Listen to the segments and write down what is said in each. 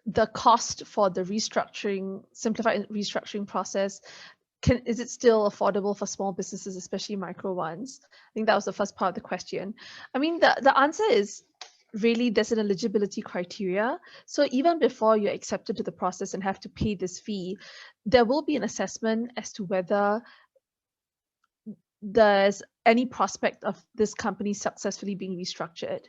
the cost for the simplified restructuring process, is it still affordable for small businesses, especially micro ones? I think that was the first part of the question. I mean, the answer is really there's an eligibility criteria. So even before you're accepted to the process and have to pay this fee, there will be an assessment as to whether there's any prospect of this company successfully being restructured.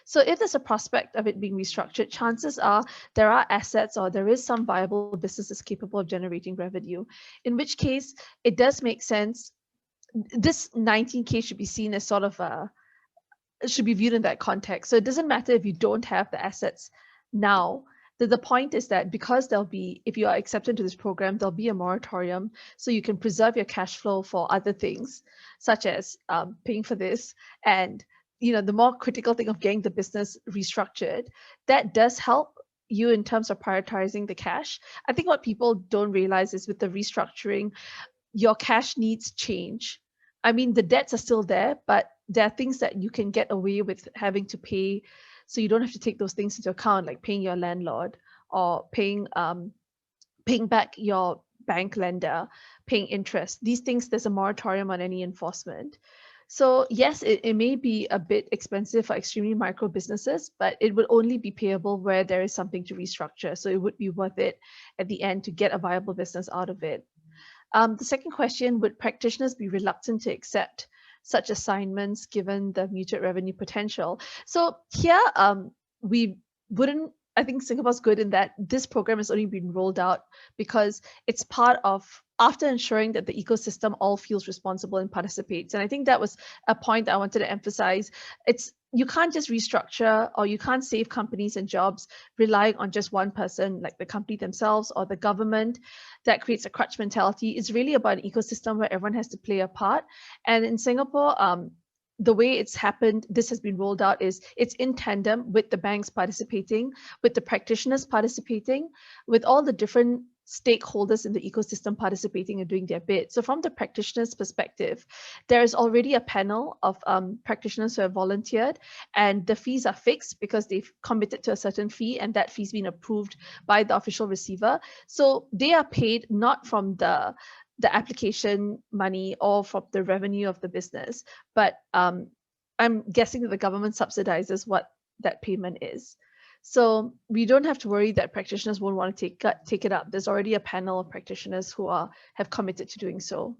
So if there's a prospect of it being restructured, chances are there are assets or there is some viable businesses capable of generating revenue, in which case it does make sense. This 19K should be seen as sort of should be viewed in that context. So it doesn't matter if you don't have the assets now. The point is that because if you are accepted to this program, there'll be a moratorium, so you can preserve your cash flow for other things, such as paying for this. And the more critical thing of getting the business restructured, that does help you in terms of prioritizing the cash. I think what people don't realize is with the restructuring, your cash needs change. I mean, the debts are still there, but there are things that you can get away with having to pay, so you don't have to take those things into account, like paying your landlord or paying back your bank lender, paying interest. These things, there's a moratorium on any enforcement. So yes, it may be a bit expensive for extremely micro businesses, but it would only be payable where there is something to restructure. So it would be worth it at the end to get a viable business out of it. The second question, would practitioners be reluctant to accept such assignments given the muted revenue potential? So here, we wouldn't, I think Singapore's good in that this program has only been rolled out because it's part of, after ensuring that the ecosystem all feels responsible and participates. And I think that was a point that I wanted to emphasize. You can't just restructure, or you can't save companies and jobs relying on just one person, like the company themselves or the government. That creates a crutch mentality. It's really about an ecosystem where everyone has to play a part. And in Singapore, the way it's happened, this has been rolled out, is it's in tandem with the banks participating, with the practitioners participating, with all the different stakeholders in the ecosystem participating and doing their bit. So from the practitioner's perspective, there is already a panel of practitioners who have volunteered, and the fees are fixed because they've committed to a certain fee, and that fee's been approved by the official receiver. So they are paid not from the application money or from the revenue of the business, but I'm guessing that the government subsidizes what that payment is. So we don't have to worry that practitioners won't want to take it up. There's already a panel of practitioners who have committed to doing so.